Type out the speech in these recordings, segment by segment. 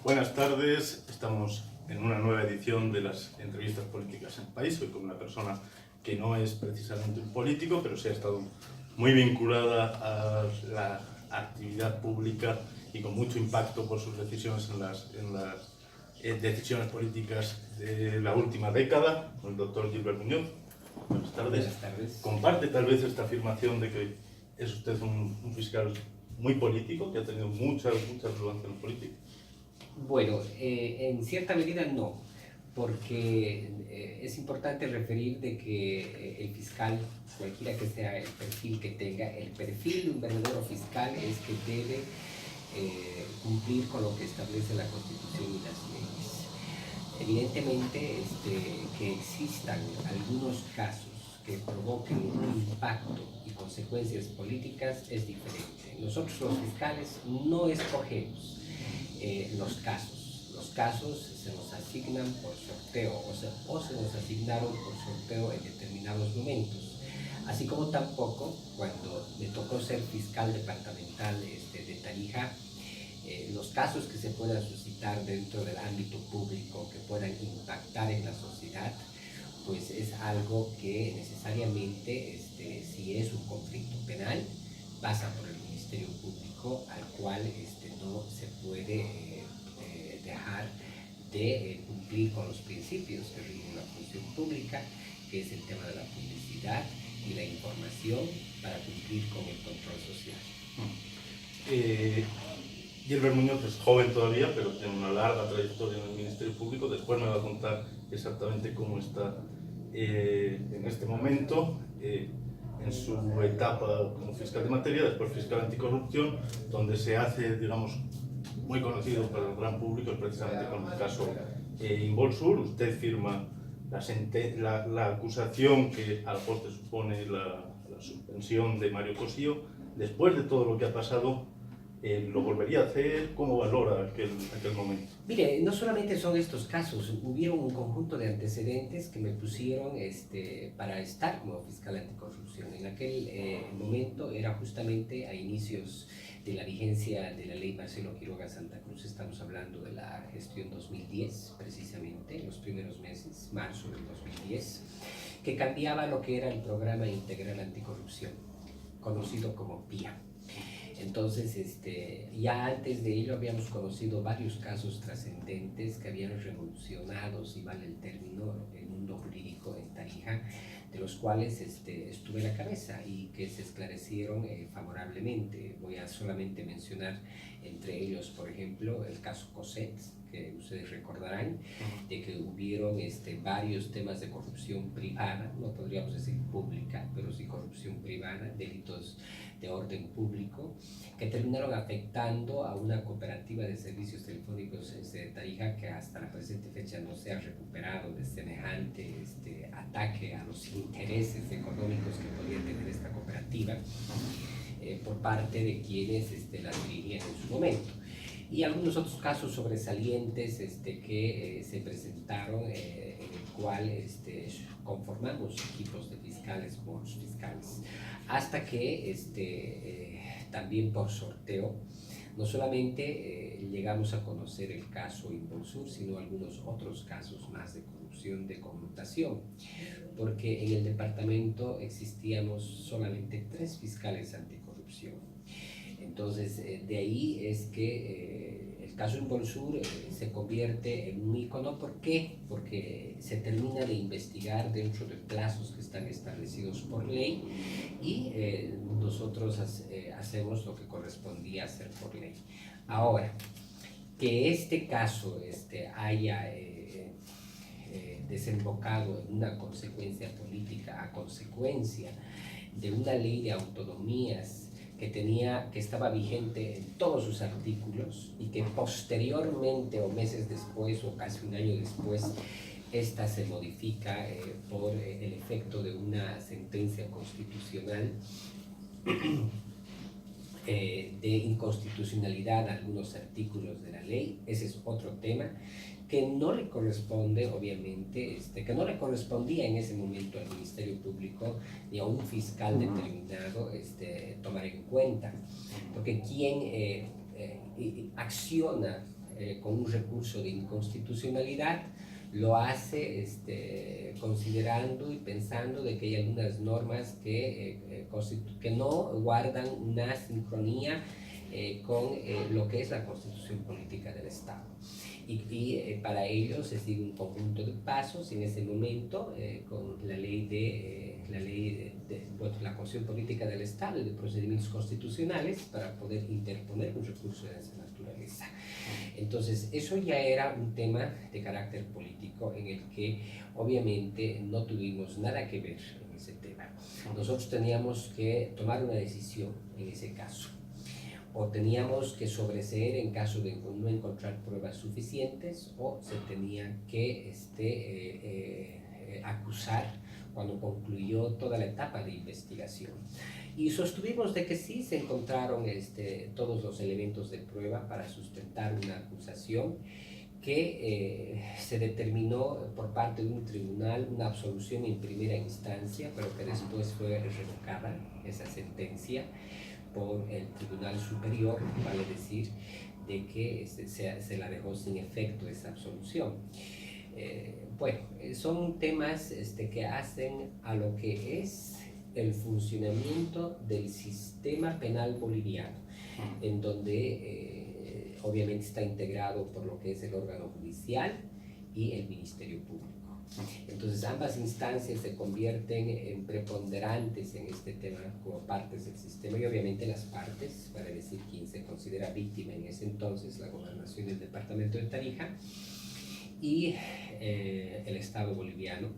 Buenas tardes, estamos en una nueva edición de las entrevistas políticas en el país. Hoy con una persona que no es precisamente un político, pero sí ha estado muy vinculada a la actividad pública y con mucho impacto por sus decisiones en las decisiones políticas de la última década, con el doctor Gilbert Muñoz. Buenas tardes. Buenas tardes. Comparte tal vez esta afirmación de que es usted un fiscal muy político, que ha tenido mucha relevancia en la política. Bueno, en cierta medida no, porque es importante referir de que el fiscal, cualquiera que sea el perfil que tenga, el perfil de un verdadero fiscal es que debe cumplir con lo que establece la Constitución y las leyes. Evidentemente, que existan algunos casos que provoquen un impacto y consecuencias políticas es diferente. Nosotros los fiscales no escogemos los casos se nos asignan por sorteo o se nos asignaron por sorteo en determinados momentos, así como tampoco cuando me tocó ser fiscal departamental de Tarija, los casos que se puedan suscitar dentro del ámbito público que puedan impactar en la sociedad, pues es algo que necesariamente, si es un conflicto penal, pasa por el Ministerio Público, al cual no se puede dejar de cumplir con los principios que rigen la función pública, que es el tema de la publicidad y la información para cumplir con el control social. Gilbert Muñoz es joven todavía, pero tiene una larga trayectoria en el Ministerio Público. Después me va a contar exactamente cómo está en este momento, en su etapa como fiscal de materia, después fiscal anticorrupción, donde se hace, digamos, muy conocido para el gran público, precisamente con el caso Involsur. Usted firma la acusación que a la postre supone la suspensión de Mario Cossío. Después de todo lo que ha pasado, ¿lo volvería a hacer? ¿Cómo valora aquel momento? Mire, no solamente son estos casos, hubieron un conjunto de antecedentes que me pusieron para estar como fiscal anticorrupción. En aquel momento era justamente a inicios de la vigencia de la ley Marcelo Quiroga Santa Cruz. Estamos hablando de la gestión 2010, precisamente, en los primeros meses, marzo del 2010, que cambiaba lo que era el Programa Integral Anticorrupción, conocido como PIA. Entonces, ya antes de ello habíamos conocido varios casos trascendentes que habían revolucionado, si vale el término, el mundo jurídico en Tarija, de los cuales estuve a la cabeza y que se esclarecieron favorablemente. Voy a solamente mencionar entre ellos, por ejemplo, el caso Coset, que ustedes recordarán, de que hubieron varios temas de corrupción privada, no podríamos decir pública, pero sí corrupción privada, delitos de orden público, que terminaron afectando a una cooperativa de servicios telefónicos de Tarija, que hasta la presente fecha no se ha recuperado de semejante ataque a los intereses económicos que podía tener esta cooperativa por parte de quienes la dirigían en su momento. Y algunos otros casos sobresalientes que se presentaron, en el cual conformamos equipos de fiscales, bonos fiscales, hasta que también por sorteo, no solamente llegamos a conocer el caso Involsur, sino algunos otros casos más de corrupción, de conmutación, porque en el departamento existíamos solamente 3 fiscales anticorrupción. Entonces, de ahí es que el caso Involsur se convierte en un ícono. ¿Por qué? Porque se termina de investigar dentro de plazos que están establecidos por ley y nosotros hacemos lo que correspondía hacer por ley. Ahora, que este caso haya desembocado en una consecuencia política a consecuencia de una ley de autonomías que estaba vigente en todos sus artículos y que posteriormente o meses después o casi un año después esta se modifica por el efecto de una sentencia constitucional de inconstitucionalidad a algunos artículos de la ley. Ese es otro tema que no le corresponde, obviamente, que no le correspondía en ese momento al Ministerio Público ni a un fiscal determinado tomar en cuenta, porque quien acciona con un recurso de inconstitucionalidad, lo hace considerando y pensando de que hay algunas normas que no guardan una sincronía con lo que es la Constitución Política del Estado. Para ello se sigue un conjunto de pasos en ese momento con la ley de la Constitución Política del Estado y de procedimientos constitucionales para poder interponer un recurso de esa naturaleza. Entonces, eso ya era un tema de carácter político en el que obviamente no tuvimos nada que ver en ese tema. Nosotros teníamos que tomar una decisión en ese caso. O teníamos que sobreseer en caso de no encontrar pruebas suficientes, o se tenía que acusar cuando concluyó toda la etapa de investigación. Y sostuvimos de que sí se encontraron todos los elementos de prueba para sustentar una acusación que se determinó por parte de un tribunal una absolución en primera instancia, pero que después fue revocada esa sentencia por el Tribunal Superior, vale decir, de que se la dejó sin efecto esa absolución. Son temas que hacen a lo que es el funcionamiento del sistema penal boliviano, en donde obviamente está integrado por lo que es el órgano judicial y el Ministerio Público. Entonces ambas instancias se convierten en preponderantes en este tema como partes del sistema, y obviamente las partes, para decir quién se considera víctima en ese entonces, la gobernación del departamento de Tarija y el Estado boliviano,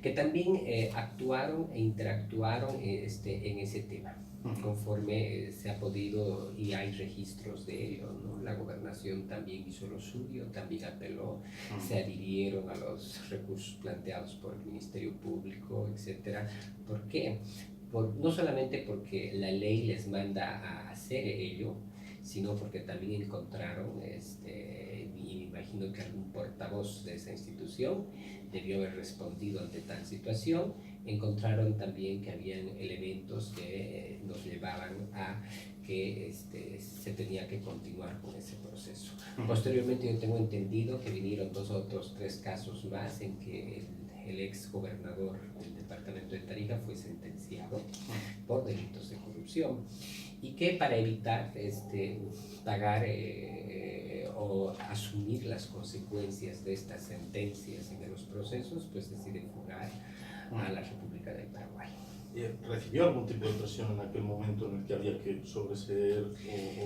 que también actuaron e interactuaron en ese tema, conforme se ha podido, y hay registros de ello, ¿no? La gobernación también hizo lo suyo, también apeló, se adhirieron a los recursos planteados por el Ministerio Público, etc. ¿Por qué? No solamente porque la ley les manda a hacer ello, sino porque también encontraron, y me imagino que algún portavoz de esa institución debió haber respondido ante tal situación, encontraron también que habían elementos que nos llevaban a que se tenía que continuar con ese proceso. Posteriormente yo tengo entendido que vinieron 2 o 3 casos más en que el ex gobernador del departamento de Tarija fue sentenciado por delitos de corrupción, y que para evitar pagar o asumir las consecuencias de estas sentencias en los procesos, pues decide fugar a la República del Paraguay. ¿Recibió algún tipo de presión en aquel momento en el que había que sobreseer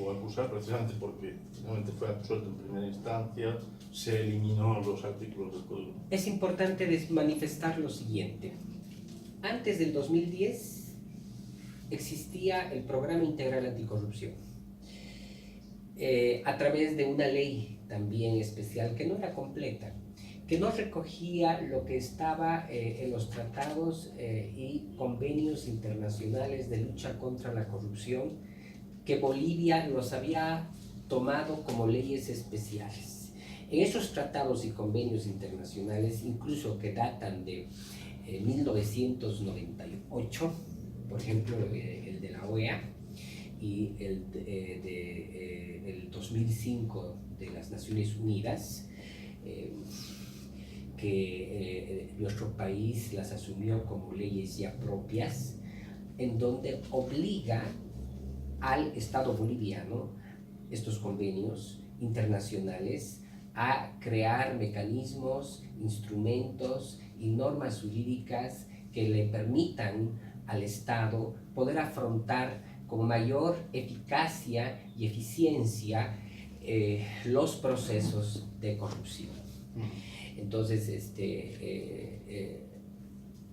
o acusar, precisamente porque finalmente fue absuelto en primera instancia, se eliminó los artículos del Código? Es importante manifestar lo siguiente. Antes del 2010 existía el Programa Integral Anticorrupción, a través de una ley también especial que no era completa, que no recogía lo que estaba en los tratados y convenios internacionales de lucha contra la corrupción, que Bolivia los había tomado como leyes especiales. En esos tratados y convenios internacionales, incluso que datan de 1998, por ejemplo, el de la OEA y el del 2005 de las Naciones Unidas, que nuestro país las asumió como leyes ya propias, en donde obliga al Estado boliviano, estos convenios internacionales, a crear mecanismos, instrumentos y normas jurídicas que le permitan al Estado poder afrontar con mayor eficacia y eficiencia los procesos de corrupción. Entonces,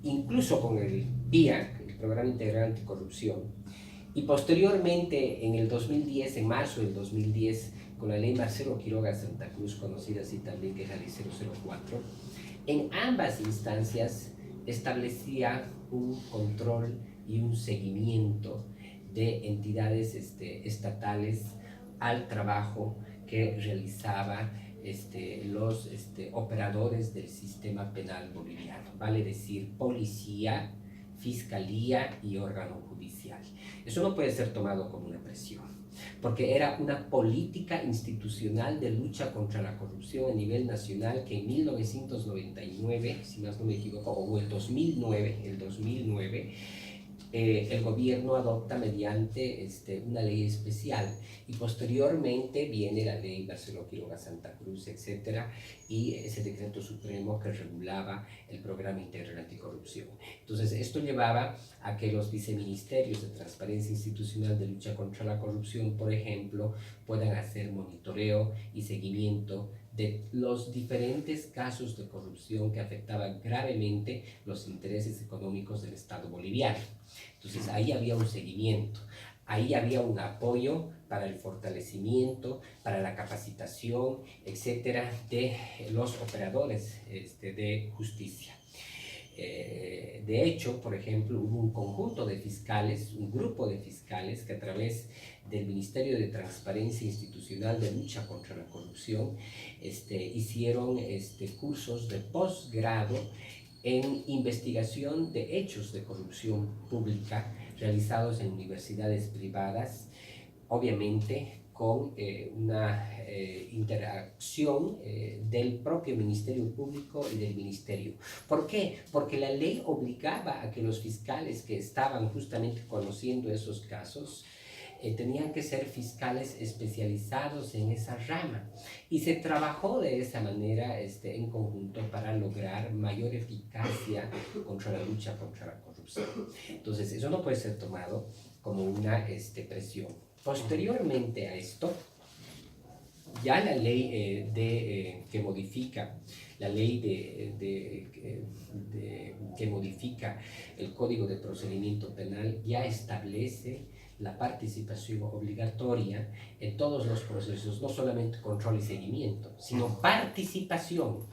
incluso con el PIA, el Programa Integral Anticorrupción, y posteriormente en el 2010, en marzo del 2010, con la ley Marcelo Quiroga Santa Cruz, conocida así también que es la ley 004, en ambas instancias establecía un control y un seguimiento de entidades estatales al trabajo que realizaba los operadores del sistema penal boliviano, vale decir policía, fiscalía y órgano judicial. Eso no puede ser tomado como una presión, porque era una política institucional de lucha contra la corrupción a nivel nacional que en 1999, si más no me equivoco, o el 2009, el gobierno adopta mediante una ley especial y posteriormente viene la ley Barceló Quiroga Santa Cruz, etcétera, y ese decreto supremo que regulaba el programa integral anticorrupción. Entonces esto llevaba a que los viceministerios de transparencia institucional de lucha contra la corrupción, por ejemplo, puedan hacer monitoreo y seguimiento de los diferentes casos de corrupción que afectaban gravemente los intereses económicos del Estado boliviano. Entonces ahí había un seguimiento, ahí había un apoyo para el fortalecimiento, para la capacitación, etcétera, de los operadores de justicia. De hecho, por ejemplo, hubo un conjunto de fiscales, un grupo de fiscales que a través del Ministerio de Transparencia Institucional de Lucha contra la Corrupción hicieron cursos de posgrado en investigación de hechos de corrupción pública realizados en universidades privadas, obviamente con una interacción del propio Ministerio Público y del Ministerio. ¿Por qué? Porque la ley obligaba a que los fiscales que estaban justamente conociendo esos casos tenían que ser fiscales especializados en esa rama y se trabajó de esa manera en conjunto para lograr mayor eficacia contra la lucha contra la corrupción. Entonces eso no puede ser tomado como una presión. Posteriormente a esto, ya la ley que modifica la ley que modifica el Código de Procedimiento Penal ya establece la participación obligatoria en todos los procesos, no solamente control y seguimiento, sino participación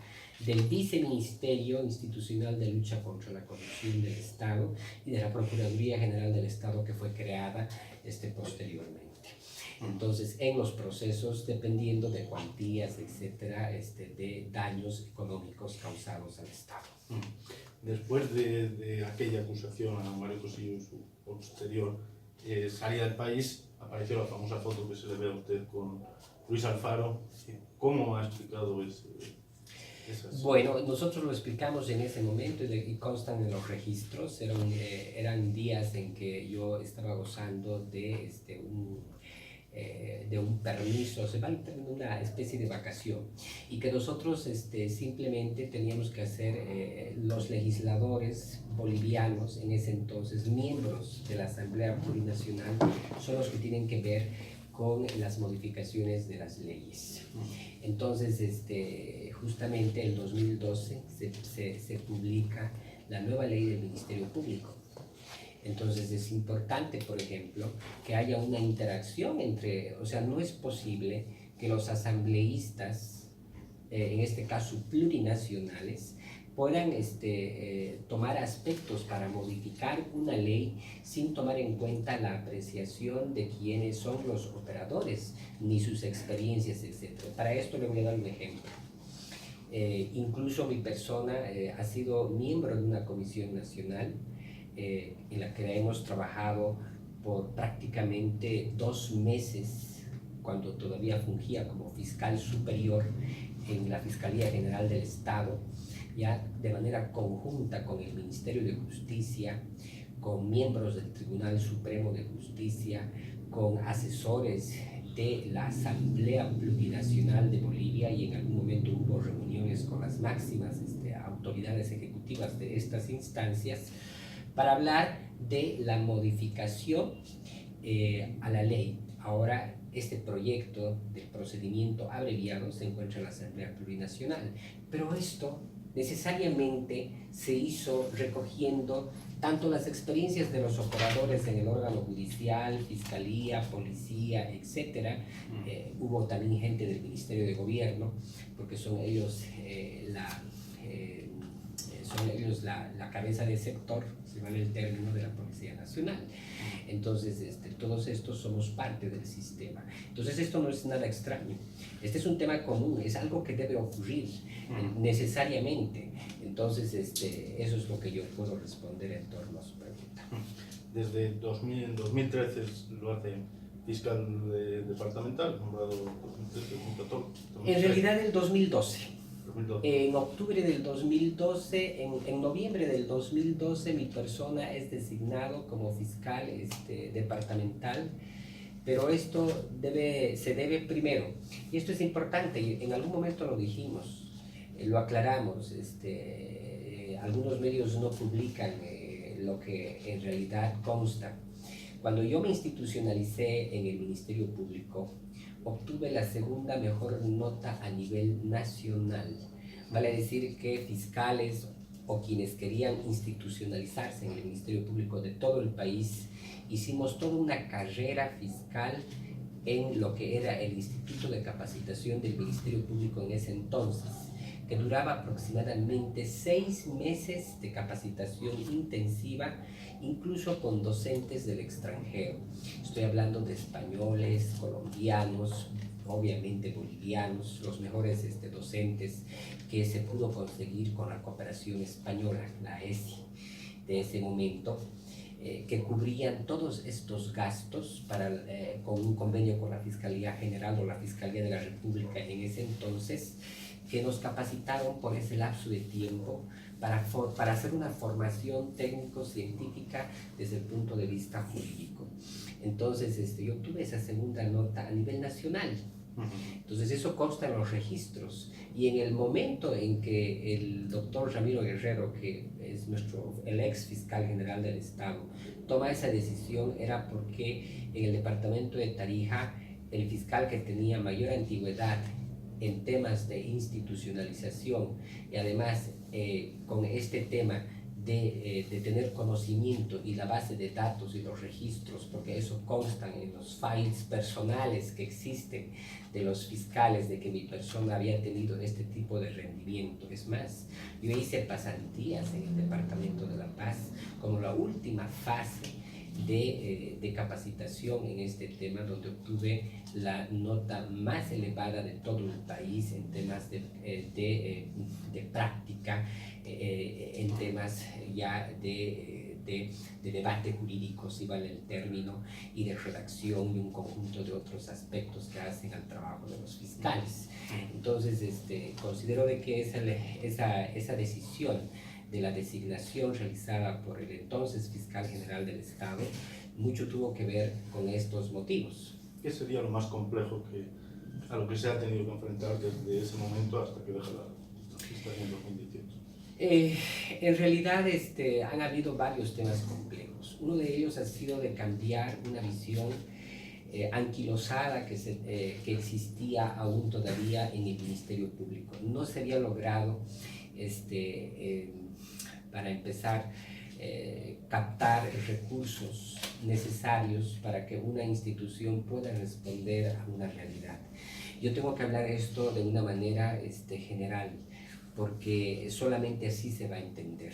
del Viceministerio Institucional de Lucha contra la Corrupción del Estado y de la Procuraduría General del Estado que fue creada posteriormente. Entonces, en los procesos, dependiendo de cuantías, etcétera, de daños económicos causados al Estado. Después de aquella acusación a Mario Cosillo y su posterior salida del país, apareció la famosa foto que se le ve a usted con Luis Alfaro. ¿Cómo ha explicado esas? Bueno, nosotros lo explicamos en ese momento y constan en los registros. Eran días en que yo estaba gozando de un permiso, una especie de vacación, y que nosotros simplemente teníamos que hacer, los legisladores bolivianos en ese entonces, miembros de la Asamblea Plurinacional, son los que tienen que ver con las modificaciones de las leyes. Entonces, justamente en 2012 se publica la nueva ley del Ministerio Público. Entonces es importante, por ejemplo, que haya una interacción o sea, no es posible que los asambleístas, en este caso plurinacionales, puedan tomar aspectos para modificar una ley sin tomar en cuenta la apreciación de quiénes son los operadores, ni sus experiencias, etc. Para esto le voy a dar un ejemplo. Incluso mi persona ha sido miembro de una comisión nacional en la que hemos trabajado por prácticamente 2 meses, cuando todavía fungía como fiscal superior en la Fiscalía General del Estado, ya de manera conjunta con el Ministerio de Justicia, con miembros del Tribunal Supremo de Justicia, con asesores de la Asamblea Plurinacional de Bolivia, y en algún momento hubo reuniones con las máximas autoridades ejecutivas de estas instancias para hablar de la modificación a la ley. Ahora este proyecto de procedimiento abreviado se encuentra en la Asamblea Plurinacional, pero esto necesariamente se hizo recogiendo tanto las experiencias de los operadores en el órgano judicial, fiscalía, policía, etc. Hubo también gente del Ministerio de Gobierno, porque son ellos la cabeza de sector, si vale el término, de la Policía Nacional. Entonces, todos estos somos parte del sistema. Entonces, esto no es nada extraño. Este es un tema común, es algo que debe ocurrir necesariamente. Entonces, eso es lo que yo puedo responder en torno a su pregunta. Desde 2013 lo hace fiscal departamental, nombrado 2013, 2014. En realidad, el 2012. 2012. En octubre del 2012, en noviembre del 2012, mi persona es designado como fiscal departamental, pero esto se debe primero, y esto es importante, y en algún momento lo dijimos, lo aclaramos, algunos medios no publican lo que en realidad consta. Cuando yo me institucionalicé en el Ministerio Público, obtuve la segunda mejor nota a nivel nacional. Vale decir que fiscales o quienes querían institucionalizarse en el Ministerio Público de todo el país, hicimos toda una carrera fiscal en lo que era el Instituto de Capacitación del Ministerio Público en ese entonces, que duraba aproximadamente 6 meses de capacitación intensiva, incluso con docentes del extranjero. Estoy hablando de españoles, colombianos, obviamente bolivianos, los mejores docentes que se pudo conseguir con la cooperación española, la ESI, de ese momento, que cubrían todos estos gastos con un convenio con la Fiscalía General o la Fiscalía de la República en ese entonces, que nos capacitaron por ese lapso de tiempo para hacer una formación técnico-científica desde el punto de vista jurídico. Entonces, yo tuve esa segunda nota a nivel nacional. Entonces, eso consta en los registros. Y en el momento en que el doctor Ramiro Guerrero, que es el ex fiscal general del Estado, toma esa decisión, era porque en el departamento de Tarija, el fiscal que tenía mayor antigüedad en temas de institucionalización y además con este tema de tener conocimiento y la base de datos y los registros, porque eso constan en los files personales que existen de los fiscales de que mi persona había tenido este tipo de rendimiento. Es más, yo hice pasantías en el Departamento de La Paz como la última fase de capacitación en este tema, donde obtuve la nota más elevada de todo el país en temas de práctica, en temas ya de debate jurídico, si vale el término, y de redacción y un conjunto de otros aspectos que hacen al trabajo de los fiscales. Entonces, considero de que esa decisión de la designación realizada por el entonces fiscal general del Estado, mucho tuvo que ver con estos motivos. ¿Qué sería lo más complejo a lo que se ha tenido que enfrentar desde ese momento hasta que deja la fiscalía en 2018? En realidad han habido varios temas complejos. Uno de ellos ha sido de cambiar una visión anquilosada que existía aún todavía en el Ministerio Público. No se había logrado para empezar, captar recursos necesarios para que una institución pueda responder a una realidad. Yo tengo que hablar esto de una manera general, porque solamente así se va a entender.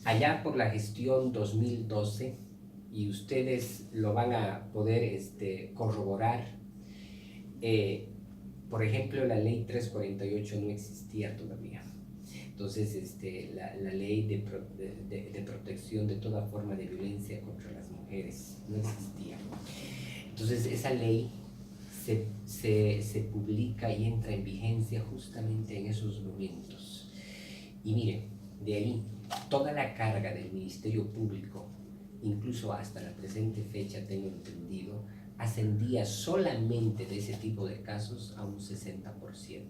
Allá por la gestión 2012, y ustedes lo van a poder corroborar, por ejemplo, la ley 348 no existía todavía. Entonces, la ley de protección de toda forma de violencia contra las mujeres no existía. Entonces, esa ley se publica y entra en vigencia justamente en esos momentos. Y mire, de ahí, toda la carga del Ministerio Público, incluso hasta la presente fecha, tengo entendido, ascendía solamente de ese tipo de casos a un 60%.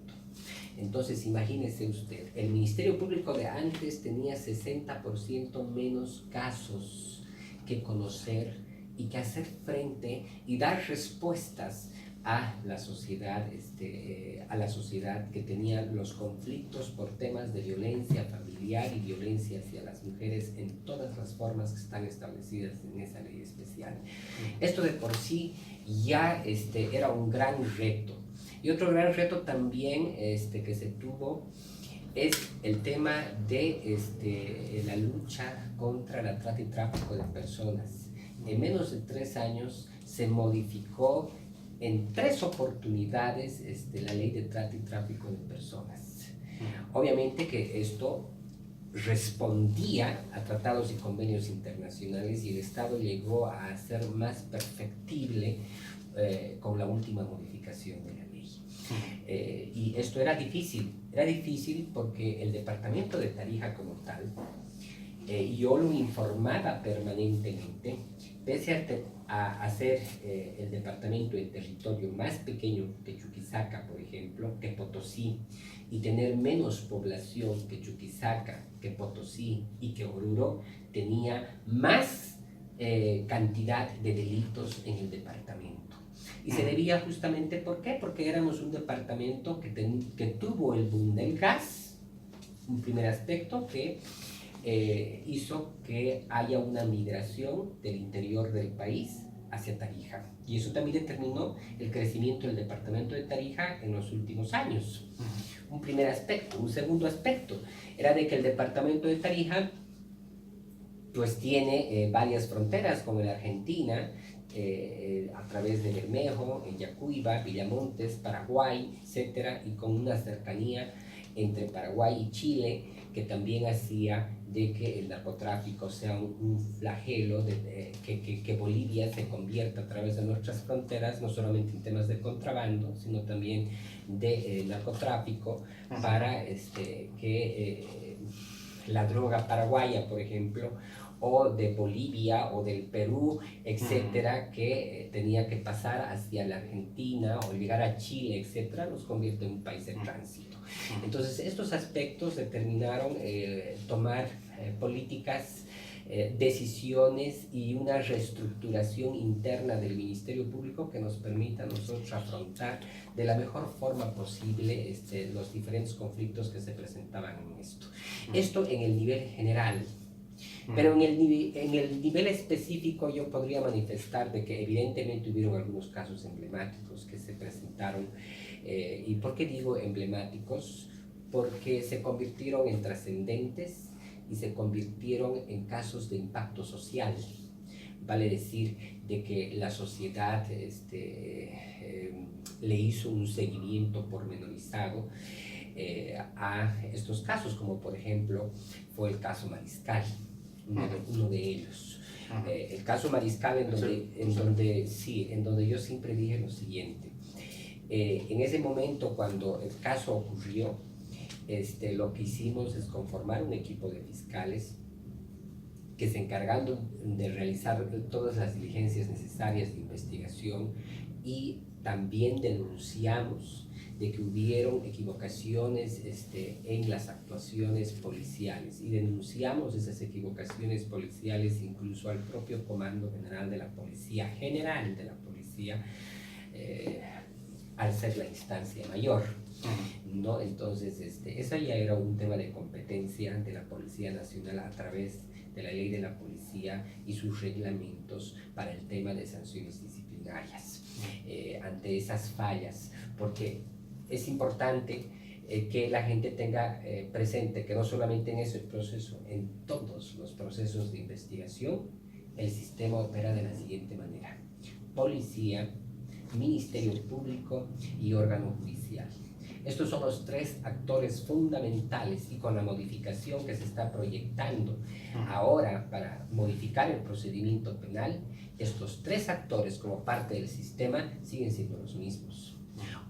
Entonces, imagínese usted, el Ministerio Público de antes tenía 60% menos casos que conocer y que hacer frente y dar respuestas a la sociedad que tenía los conflictos por temas de violencia familiar y violencia hacia las mujeres en todas las formas que están establecidas en esa ley especial. Esto de por sí ya era un gran reto. Y otro gran reto también que se tuvo es el tema de la lucha contra la trata y tráfico de personas. En menos de 3 años se modificó en 3 oportunidades la ley de trata y tráfico de personas. Obviamente que esto respondía a tratados y convenios internacionales y el Estado llegó a ser más perfectible con la última modificación de la ley. Y esto era difícil porque el departamento de Tarija como tal, yo lo informaba permanentemente, pese a ser el departamento de territorio más pequeño que Chuquisaca, por ejemplo, que Potosí, y tener menos población que Chuquisaca, que Potosí y que Oruro, tenía más cantidad de delitos en el departamento. Y se debía justamente, ¿por qué? Porque éramos un departamento que tuvo el boom del gas, un primer aspecto que hizo que haya una migración del interior del país hacia Tarija. Y eso también determinó el crecimiento del departamento de Tarija en los últimos años. Un primer aspecto. Un segundo aspecto era de que el departamento de Tarija pues tiene varias fronteras con la Argentina, a través de Bermejo, en Yacuiba, Villamontes, Paraguay, etcétera, y con una cercanía entre Paraguay y Chile que también hacía de que el narcotráfico sea un flagelo, que Bolivia se convierta a través de nuestras fronteras, no solamente en temas de contrabando, sino también de narcotráfico, para que la droga paraguaya, por ejemplo, o de Bolivia o del Perú, etcétera, que tenía que pasar hacia la Argentina o llegar a Chile, etcétera, nos convierte en un país de tránsito. Entonces, estos aspectos determinaron tomar políticas, decisiones y una reestructuración interna del Ministerio Público que nos permita a nosotros afrontar de la mejor forma posible los diferentes conflictos que se presentaban en esto. Esto en el nivel general. Pero en el nivel específico yo podría manifestar de que evidentemente hubieron algunos casos emblemáticos que se presentaron. ¿Y por qué digo emblemáticos? Porque se convirtieron en trascendentes y se convirtieron en casos de impacto social. Vale decir de que la sociedad le hizo un seguimiento pormenorizado a estos casos, como por ejemplo fue el caso Mariscal, uno de ellos. El caso Mariscal en donde yo siempre dije lo siguiente. En ese momento, cuando el caso ocurrió, lo que hicimos es conformar un equipo de fiscales que se encargaron de realizar todas las diligencias necesarias de investigación, y también denunciamos de que hubieron equivocaciones en las actuaciones policiales, y denunciamos esas equivocaciones policiales incluso al propio Comando General de la Policía, al ser la instancia mayor, ¿no? Entonces, eso ya era un tema de competencia de la Policía Nacional a través de la Ley de la Policía y sus reglamentos para el tema de sanciones disciplinarias ante esas fallas, porque es importante que la gente tenga presente que no solamente en ese proceso, en todos los procesos de investigación, el sistema opera de la siguiente manera: policía, Ministerio Público y órgano judicial. Estos son los 3 actores fundamentales, y con la modificación que se está proyectando ahora para modificar el procedimiento penal, estos 3 actores como parte del sistema siguen siendo los mismos.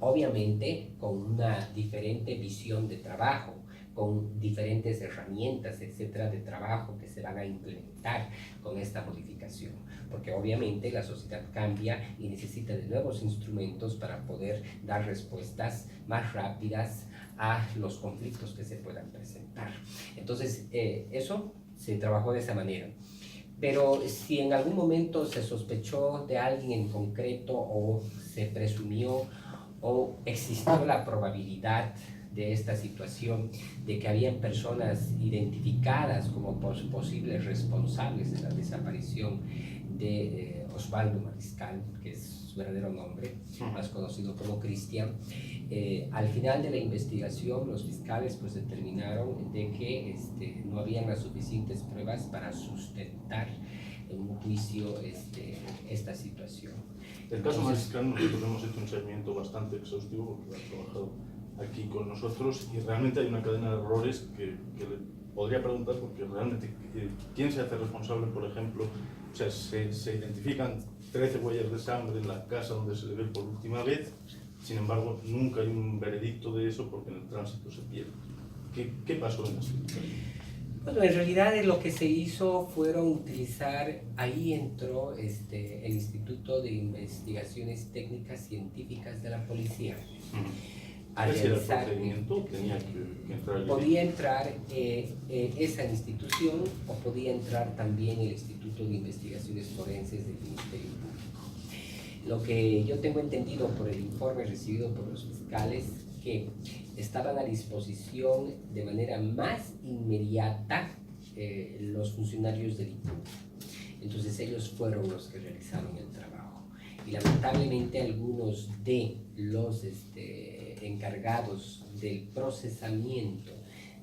Obviamente con una diferente visión de trabajo, con diferentes herramientas, etcétera, de trabajo que se van a implementar con esta modificación, porque obviamente la sociedad cambia y necesita de nuevos instrumentos para poder dar respuestas más rápidas a los conflictos que se puedan presentar. Entonces, eso se trabajó de esa manera. Pero si en algún momento se sospechó de alguien en concreto, o se presumió o existió la probabilidad de esta situación, de que habían personas identificadas como posibles responsables de la desaparición de Osvaldo Mariscal, que es su verdadero nombre, más conocido como Cristian, al final de la investigación los fiscales pues determinaron de que no habían las suficientes pruebas para sustentar en un juicio esta situación. El caso Mariscal, nosotros hemos hecho un seguimiento bastante exhaustivo porque ha trabajado aquí con nosotros y realmente hay una cadena de errores que le podría preguntar porque realmente quién se hace responsable, por ejemplo, o sea, se identifican 13 huellas de sangre en la casa donde se le ve por última vez, sin embargo nunca hay un veredicto de eso porque en el tránsito se pierde. ¿Qué pasó en eso? Bueno, en realidad lo que se hizo fueron utilizar, ahí entró el Instituto de Investigaciones Técnicas Científicas de la Policía. ¿Ese era el procedimiento? ¿Tenía que entrar? Podía entrar esa institución o podía entrar también el Instituto de Investigaciones Forenses del Ministerio Público. Lo que yo tengo entendido por el informe recibido por los fiscales, que estaban a disposición de manera más inmediata los funcionarios del IPU. Entonces ellos fueron los que realizaron el trabajo. Y lamentablemente algunos de los encargados del procesamiento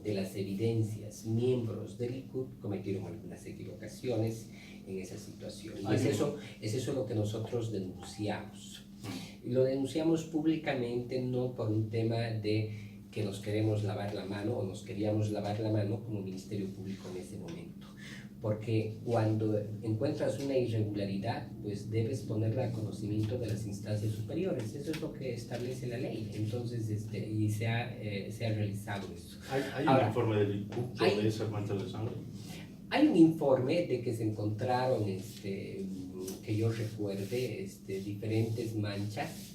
de las evidencias, miembros del ICUT, cometieron algunas equivocaciones en esa situación. Y es eso lo que nosotros denunciamos. Y lo denunciamos públicamente no por un tema de que nos queremos lavar la mano o nos queríamos lavar la mano como Ministerio Público en ese momento. Porque cuando encuentras una irregularidad, pues debes ponerla a conocimiento de las instancias superiores. Eso es lo que establece la ley. Entonces, y se ha realizado eso. ¿Hay un informe del ICUT sobre esas manchas de sangre? Hay un informe de que se encontraron, que yo recuerde, diferentes manchas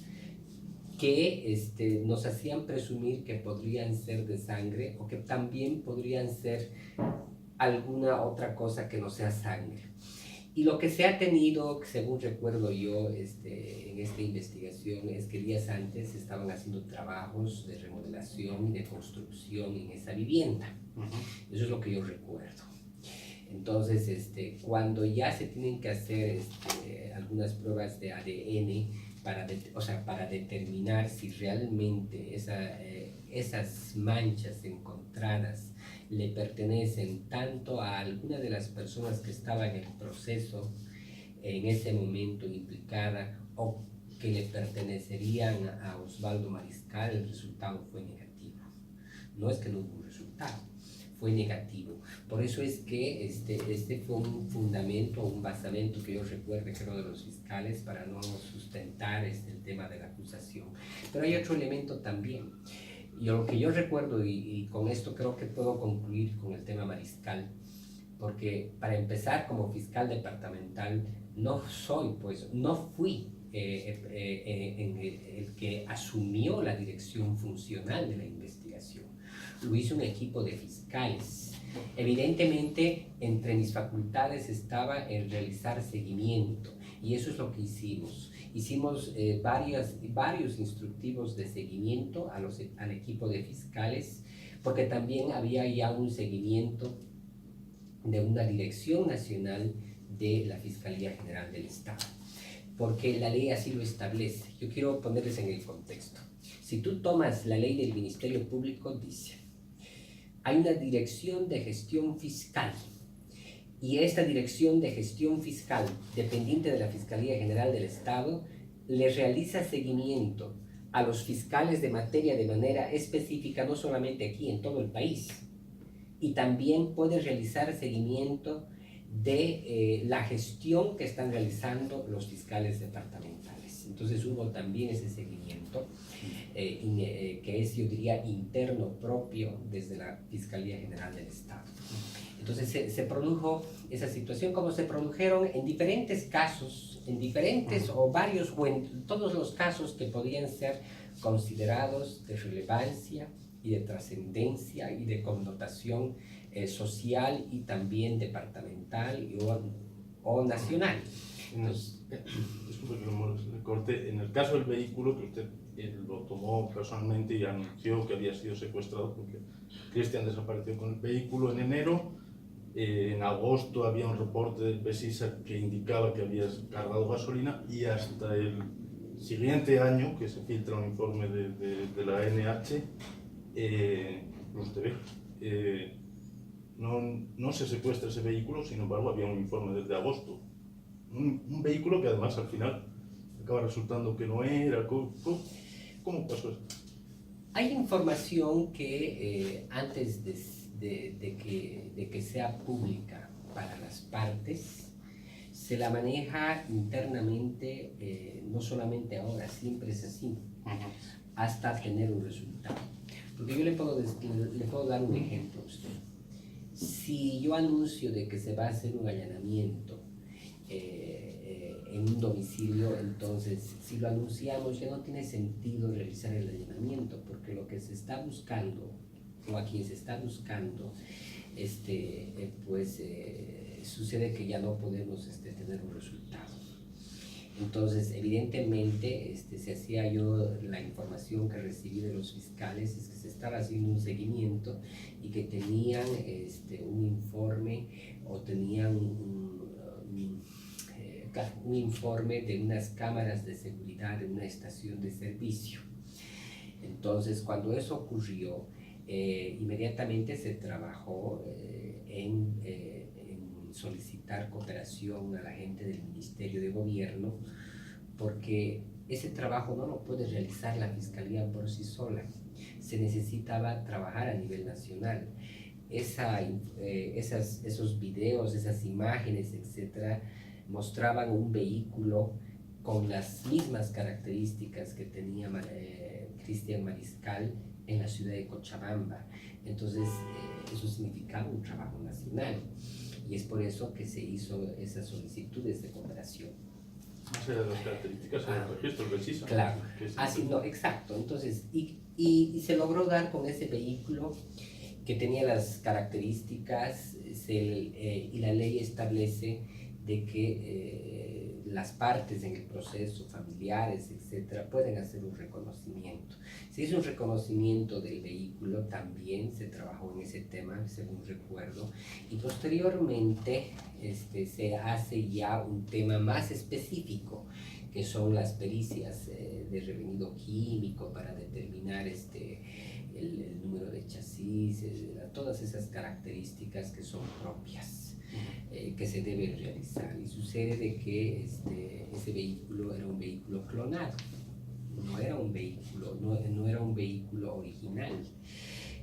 que nos hacían presumir que podrían ser de sangre o que también podrían ser alguna otra cosa que no sea sangre. Y lo que se ha tenido, según recuerdo yo en esta investigación, es que días antes estaban haciendo trabajos de remodelación y de construcción en esa vivienda. Eso es lo que yo recuerdo. Entonces, cuando ya se tienen que hacer algunas pruebas de ADN para determinar si realmente esas manchas encontradas le pertenecen tanto a alguna de las personas que estaban en el proceso en ese momento implicada o que le pertenecerían a Osvaldo Mariscal, el resultado fue negativo. No es que no hubo un resultado, fue negativo. Por eso es que este fue un fundamento, un basamento que yo recuerde, creo, de los fiscales para no sustentar el tema de la acusación. Pero hay otro elemento también. Lo que yo recuerdo, y con esto creo que puedo concluir con el tema Mariscal, porque para empezar, como fiscal departamental, no fui el que asumió la dirección funcional de la investigación. Lo hizo un equipo de fiscales. Evidentemente, entre mis facultades estaba el realizar seguimiento, y eso es lo que hicimos. Hicimos varios instructivos de seguimiento al equipo de fiscales, porque también había ya un seguimiento de una dirección nacional de la Fiscalía General del Estado, porque la ley así lo establece. Yo quiero ponerles en el contexto. Si tú tomas la ley del Ministerio Público, dice, hay una dirección de gestión fiscal, y esta dirección de gestión fiscal, dependiente de la Fiscalía General del Estado, le realiza seguimiento a los fiscales de materia de manera específica, no solamente aquí, en todo el país, y también puede realizar seguimiento de la gestión que están realizando los fiscales departamentales. Entonces hubo también ese seguimiento, que es, yo diría, interno propio desde la Fiscalía General del Estado. Entonces se produjo esa situación, como se produjeron en diferentes casos, o en todos los casos que podían ser considerados de relevancia y de trascendencia y de connotación social y también departamental o nacional. Disculpe que lo corte. En el caso del vehículo, que usted lo tomó personalmente y anunció que había sido secuestrado porque Cristian desapareció con el vehículo en enero. En agosto había un reporte del PSISA que indicaba que habías cargado gasolina, y hasta el siguiente año que se filtra un informe de la ANH, Plus TV, no se secuestra ese vehículo, sin embargo había un informe desde agosto. Un vehículo que además al final acaba resultando que no era. ¿Cómo pasó esto? Hay información que antes de que sea pública para las partes, se la maneja internamente, no solamente ahora, siempre es así, hasta tener un resultado. Porque yo le puedo dar un ejemplo a usted. Si yo anuncio de que se va a hacer un allanamiento en un domicilio, entonces si lo anunciamos ya no tiene sentido realizar el allanamiento, porque lo que se está buscando, o a quien se está buscando, sucede que ya no podemos tener un resultado. Entonces, evidentemente, se hacía yo, la información que recibí de los fiscales es que se estaba haciendo un seguimiento y que tenían un informe o tenían un informe de unas cámaras de seguridad en una estación de servicio. Entonces, cuando eso ocurrió, inmediatamente se trabajó en solicitar cooperación a la gente del Ministerio de Gobierno, porque ese trabajo no lo puede realizar la Fiscalía por sí sola. Se necesitaba trabajar a nivel nacional. Esos videos, esas imágenes, etcétera, mostraban un vehículo con las mismas características que tenía Cristian Mariscal en la ciudad de Cochabamba. Entonces, eso significaba un trabajo nacional. Y es por eso que se hizo esas solicitudes de cooperación. Más allá de las características del registro, precisa. Claro, así, no, exacto. Entonces, y se logró dar con ese vehículo que tenía las características y la ley establece de que las partes en el proceso, familiares, etcétera, pueden hacer un reconocimiento. Se hizo un reconocimiento del vehículo, también se trabajó en ese tema, según recuerdo, y posteriormente se hace ya un tema más específico, que son las pericias de revenido químico para determinar el número de chasis, todas esas características que son propias. Que se debe realizar, y sucede de que ese vehículo era un vehículo clonado, no era un vehículo original.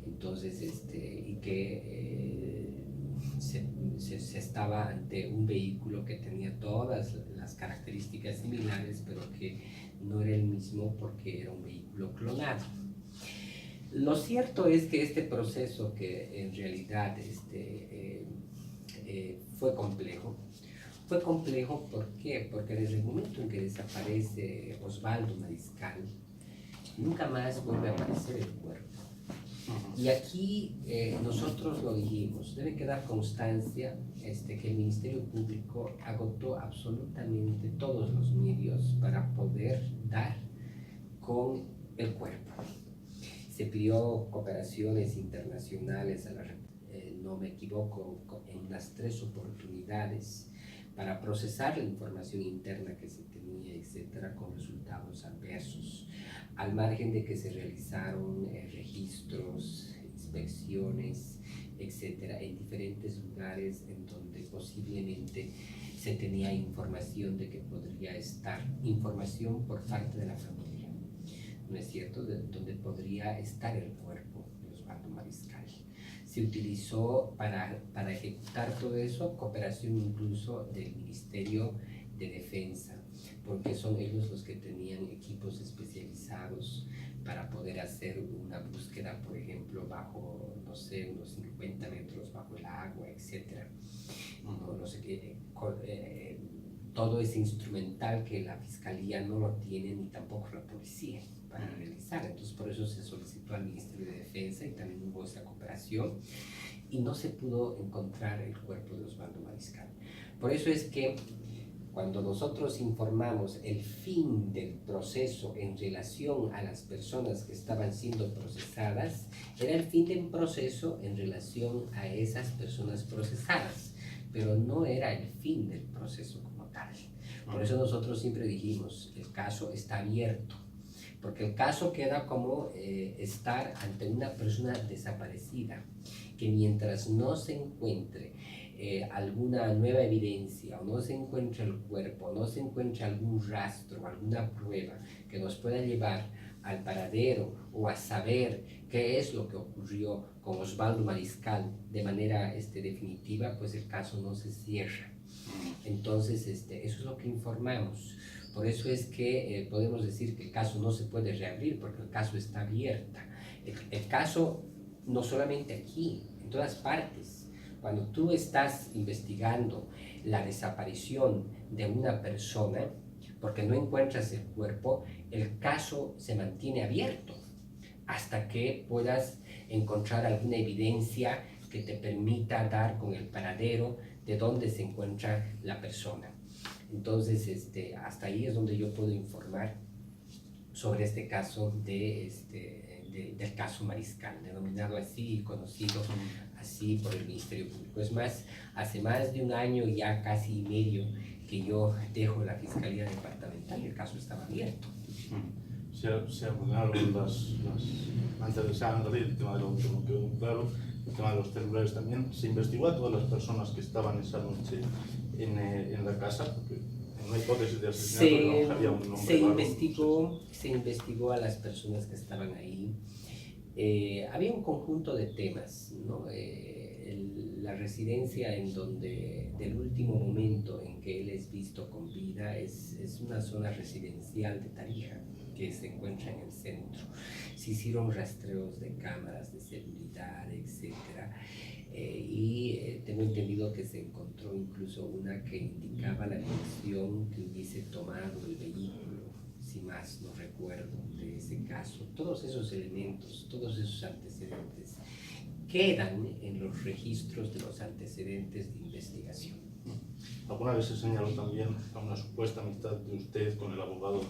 Entonces y que se estaba ante un vehículo que tenía todas las características similares, pero que no era el mismo porque era un vehículo clonado. Lo cierto es que este proceso, que en realidad fue complejo. Fue complejo, ¿por qué? Porque desde el momento en que desaparece Osvaldo Mariscal, nunca más vuelve a aparecer el cuerpo. Y aquí nosotros lo dijimos, debe quedar constancia que el Ministerio Público agotó absolutamente todos los medios para poder dar con el cuerpo. Se pidió cooperaciones internacionales a la no me equivoco, en unas 3 oportunidades para procesar la información interna que se tenía, etcétera, con resultados adversos, al margen de que se realizaron registros, inspecciones, etcétera, en diferentes lugares en donde posiblemente se tenía información de que podría estar, información por parte de la familia, ¿no es cierto?, donde podría estar el cuerpo de Osvaldo Mariscal. Se utilizó para ejecutar todo eso cooperación incluso del Ministerio de Defensa, porque son ellos los que tenían equipos especializados para poder hacer una búsqueda, por ejemplo, bajo, no sé, unos 50 metros bajo el agua, etc. No sé qué, todo ese instrumental que la Fiscalía no lo tiene, ni tampoco la policía, para realizar. Entonces, por eso se solicitó al Ministerio de Defensa y también hubo esa cooperación y no se pudo encontrar el cuerpo de Osvaldo Mariscal. Por eso es que cuando nosotros informamos el fin del proceso en relación a las personas que estaban siendo procesadas, era el fin del proceso en relación a esas personas procesadas, pero no era el fin del proceso como tal. Por eso nosotros siempre dijimos, el caso está abierto, porque el caso queda como estar ante una persona desaparecida. que mientras no se encuentre alguna nueva evidencia, o no se encuentre el cuerpo, no se encuentre algún rastro, alguna prueba que nos pueda llevar al paradero o a saber qué es lo que ocurrió con Osvaldo Mariscal de manera definitiva, pues el caso no se cierra. Entonces, eso es lo que informamos. Por eso es que podemos decir que el caso no se puede reabrir, porque el caso está abierto. El caso, no solamente aquí, en todas partes. Cuando tú estás investigando la desaparición de una persona, porque no encuentras el cuerpo, el caso se mantiene abierto hasta que puedas encontrar alguna evidencia que te permita dar con el paradero de dónde se encuentra la persona. Entonces, hasta ahí es donde yo puedo informar sobre este caso del caso Mariscal, denominado así y conocido así por el Ministerio Público. Es más, hace más de un año, ya casi y medio, que yo dejo la Fiscalía Departamental y el caso estaba abierto. Se abogaron antes de esa ley, el tema de lo último quedó muy claro, el tema de los celulares también. Se investigó a todas las personas que estaban esa noche en la casa, porque en una hipótesis de asesinato no había un nombre. Se investigó a las personas que estaban ahí. Había un conjunto de temas, ¿no? La residencia en donde, del último momento en que él es visto con vida, es una zona residencial de Tarija, que se encuentra en el centro. Se hicieron rastreos de cámaras de seguridad, etc. Tengo entendido que se encontró incluso una que indicaba la dirección que hubiese tomado el vehículo, si más no recuerdo, de ese caso. Todos esos elementos, todos esos antecedentes quedan en los registros de los antecedentes de investigación. Alguna vez se señaló también a una supuesta amistad de usted con el abogado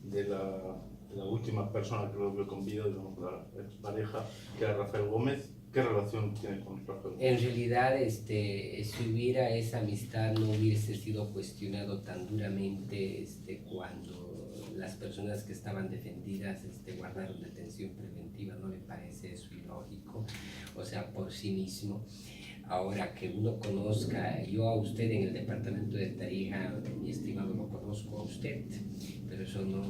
de la última persona que lo vio con vida, digamos, la expareja, que era Rafael Gómez. ¿Qué relación tiene con Rafael Gómez? En realidad, si hubiera esa amistad, no hubiese sido cuestionado tan duramente cuando las personas que estaban defendidas guardaron detención preventiva. No me parece eso ilógico, o sea, por sí mismo. Ahora que uno conozca, yo a usted en el departamento de Tarija, mi estimado, lo conozco a usted, pero eso no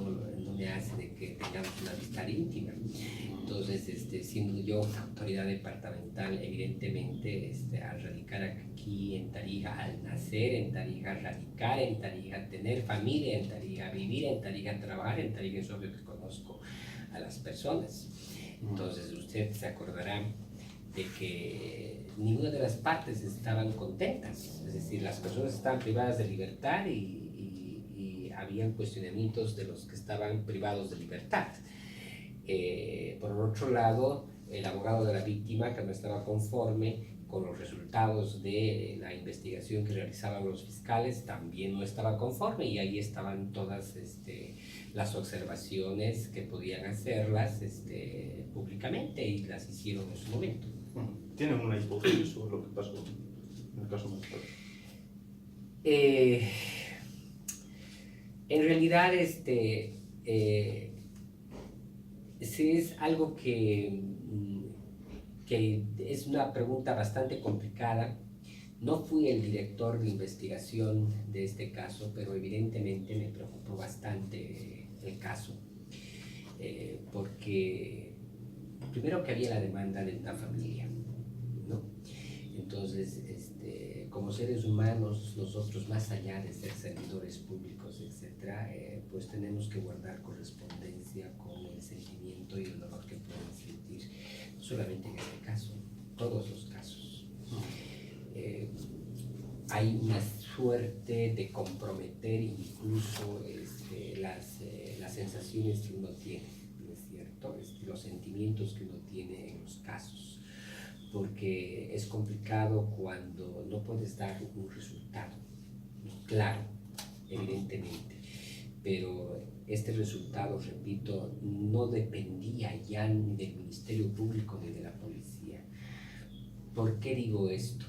me hace de que tengamos una amistad íntima. Entonces, siendo yo una autoridad departamental, evidentemente, al radicar aquí en Tarija, al nacer en Tarija, radicar en Tarija, tener familia en Tarija, vivir en Tarija, trabajar en Tarija, es obvio que conozco a las personas. Entonces, usted se acordará de que ninguna de las partes estaban contentas, es decir, las personas estaban privadas de libertad y habían cuestionamientos de los que estaban privados de libertad. Por otro lado, el abogado de la víctima, que no estaba conforme con los resultados de la investigación que realizaban los fiscales, también no estaba conforme, y ahí estaban todas las observaciones que podían hacerlas públicamente, y las hicieron en su momento. ¿Tienen una hipótesis sobre lo que pasó en el caso Mariscal? En realidad, sí es algo que es una pregunta bastante complicada. No fui el director de investigación de este caso, pero evidentemente me preocupó bastante el caso, porque primero que había la demanda de una familia, ¿no? Entonces, como seres humanos, nosotros, más allá de ser servidores públicos, etcétera, pues tenemos que guardar correspondencia con el sentimiento y el dolor que pueden sentir, no solamente en este caso, todos los casos. Hay una suerte de comprometer incluso las sensaciones que uno tiene, ¿no es cierto? Los sentimientos que uno tiene en los casos, porque es complicado cuando no puedes dar un resultado claro, evidentemente, pero este resultado, repito, no dependía ya ni del Ministerio Público ni de la policía. ¿Por qué digo esto?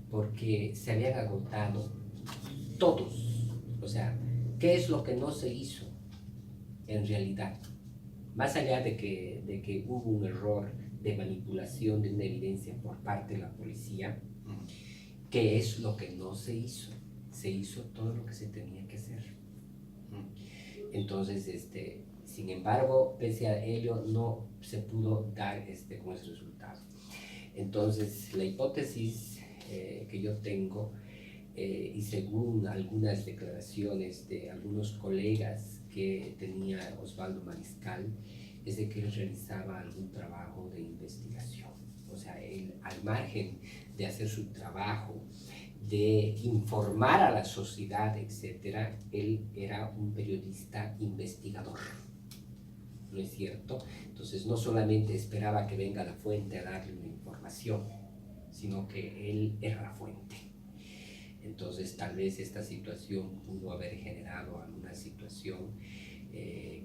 Porque se habían agotado todos, o sea, ¿qué es lo que no se hizo en realidad? Más allá de que hubo un error de manipulación de una evidencia por parte de la policía, que es lo que no se hizo. Se hizo todo lo que se tenía que hacer. Entonces, sin embargo, pese a ello, no se pudo dar con ese resultado. Entonces, la hipótesis que yo tengo, y según algunas declaraciones de algunos colegas que tenía Osvaldo Mariscal, es de que él realizaba algún trabajo de investigación. O sea, él, al margen de hacer su trabajo, de informar a la sociedad, etcétera, él era un periodista investigador, ¿no es cierto? Entonces no solamente esperaba que venga la fuente a darle una información, sino que él era la fuente. Entonces tal vez esta situación pudo haber generado alguna situación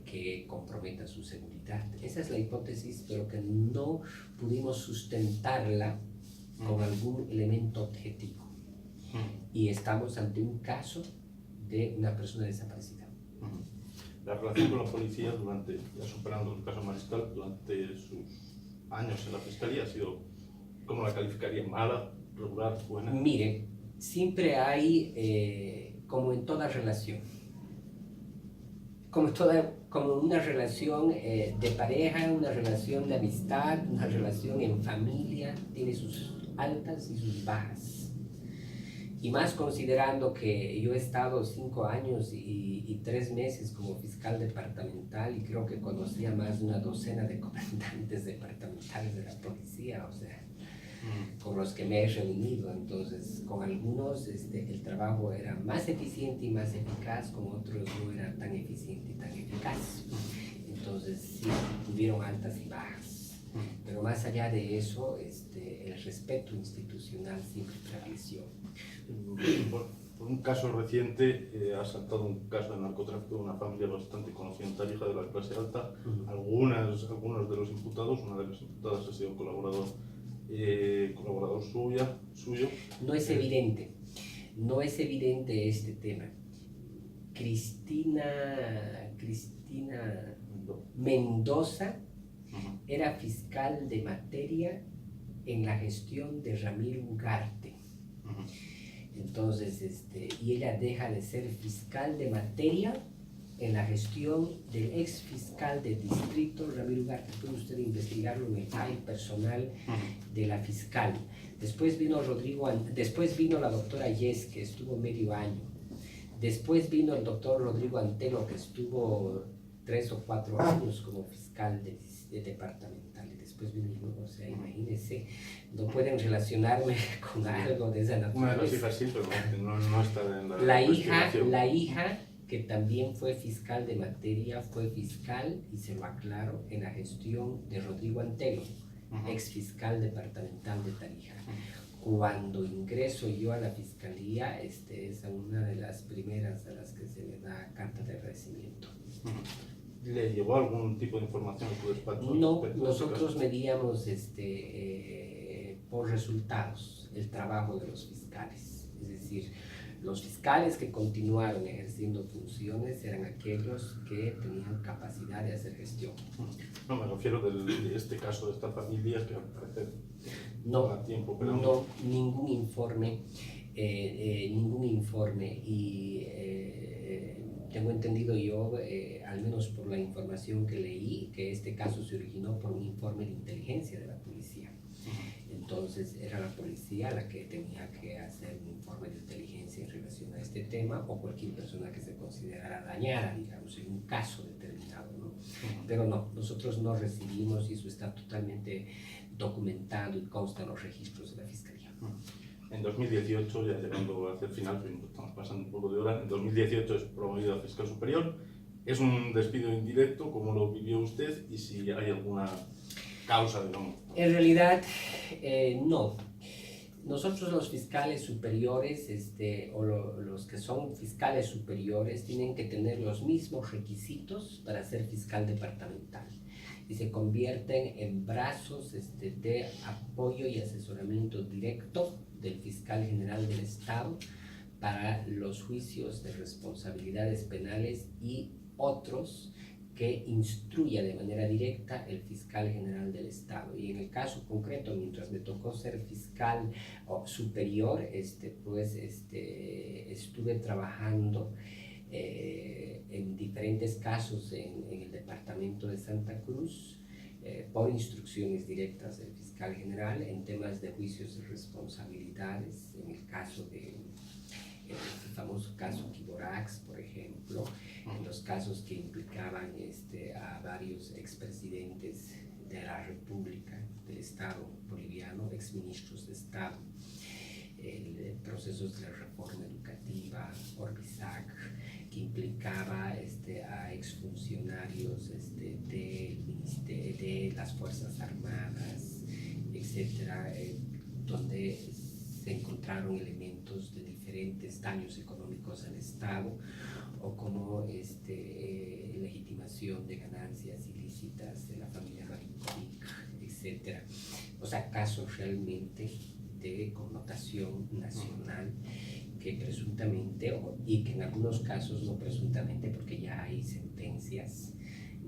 que comprometa su seguridad. Esa es la hipótesis, pero que no pudimos sustentarla con algún elemento objetivo. Y estamos ante un caso de una persona desaparecida. La relación con la policía, ya superando el caso Mariscal, durante sus años en la Fiscalía ha sido, ¿cómo la calificaría? ¿Mala, regular, buena? Mire, siempre hay, como en toda relación, como una relación de pareja, una relación de amistad, una relación en familia, tiene sus altas y sus bajas. Y más considerando que yo he estado 5 años y 3 meses como fiscal departamental y creo que conocía más de una docena de comandantes departamentales de la policía, o sea, con los que me he reunido. Entonces, con algunos el trabajo era más eficiente y más eficaz, con otros no era tan eficiente y tan eficaz. Entonces, sí, tuvieron altas y bajas. Pero más allá de eso, el respeto institucional siempre prevaleció. Por un caso reciente, ha saltado un caso de narcotráfico de una familia bastante conocida en Tarija, de la clase alta. Algunos de los imputados, una de las imputadas ha sido colaborador suyo. No es evidente este tema. Cristina Mendoza era fiscal de materia en la gestión de Ramiro Ugarte. Entonces, y ella deja de ser fiscal de materia en la gestión del ex fiscal de distrito Ramiro Ugarte. Puede usted investigarlo en el file personal de la fiscal. Después vino la doctora Yes, que estuvo medio año. Después vino el doctor Rodrigo Antelo, que estuvo 3 o 4 años como fiscal de departamental. Y después vino yo, o sea, imagínense, no pueden relacionarme con algo de esa naturaleza. Una de las hijas sí, pero no está en la investigación. La hija, que también fue fiscal de materia, fue fiscal, y se lo aclaro, en la gestión de Rodrigo Antelo, ex fiscal departamental de Tarija. Cuando ingreso yo a la fiscalía, es una de las primeras a las que se le da carta de agradecimiento. ¿Le llevó algún tipo de información a su despacho? No, nosotros medíamos por resultados el trabajo de los fiscales. Es decir, los fiscales que continuaron ejerciendo funciones eran aquellos que tenían capacidad de hacer gestión. No, me refiero de este caso, de esta familia, que al parecer no, tiempo, pero no, ningún informe, y tengo entendido yo, al menos por la información que leí, que este caso se originó por un informe de inteligencia de la policía. Entonces era la policía la que tenía que hacer un informe de inteligencia en relación a este tema, o cualquier persona que se considerara dañada, digamos, en un caso determinado, ¿no? Pero no, nosotros no recibimos, y eso está totalmente documentado y consta en los registros de la Fiscalía. En 2018, ya llegando hacia el final, estamos pasando un poco de hora, en 2018 es promovido a fiscal superior. ¿Es un despido indirecto? ¿Cómo lo vivió usted? Y si hay alguna causa, digamos. En realidad, no. Nosotros los fiscales superiores, los que son fiscales superiores, tienen que tener los mismos requisitos para ser fiscal departamental y se convierten en brazos de apoyo y asesoramiento directo del fiscal general del Estado para los juicios de responsabilidades penales y otros que instruya de manera directa el fiscal general del Estado. Y en el caso concreto, mientras me tocó ser fiscal superior, estuve trabajando en diferentes casos en el departamento de Santa Cruz, por instrucciones directas del fiscal general en temas de juicios de responsabilidades, en el caso de el famoso caso Quiborax, por ejemplo, en los casos que implicaban a varios expresidentes de la República, del Estado boliviano, exministros de Estado, procesos de reforma educativa, Orbisac, que implicaba a exfuncionarios de las Fuerzas Armadas, etcétera, donde se encontraron elementos de diferentes daños económicos al Estado, o como legitimación de ganancias ilícitas de la familia Marinkovic, etcétera. O sea, casos realmente de connotación nacional que presuntamente, y que en algunos casos no presuntamente, porque ya hay sentencias,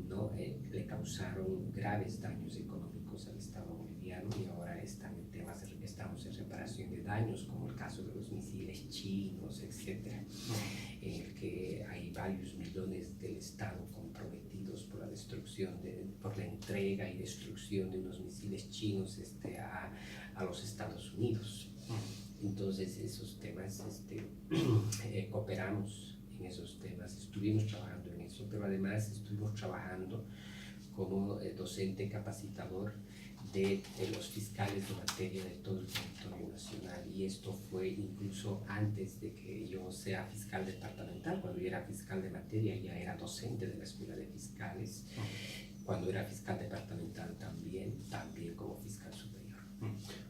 ¿no? Le causaron graves daños económicos al Estado boliviano, y ahora estamos en reparación de daños, como el caso de los misiles chinos, etcétera, en el que hay varios millones del Estado comprometidos por la destrucción, por la entrega y destrucción de unos misiles chinos a los Estados Unidos. Entonces esos temas, cooperamos en esos temas, estuvimos trabajando en eso, pero además estuvimos trabajando como docente capacitador de los fiscales de materia de todo el territorio nacional, y esto fue incluso antes de que yo sea fiscal departamental. Cuando yo era fiscal de materia ya era docente de la Escuela de Fiscales, cuando era fiscal departamental también como fiscal superior.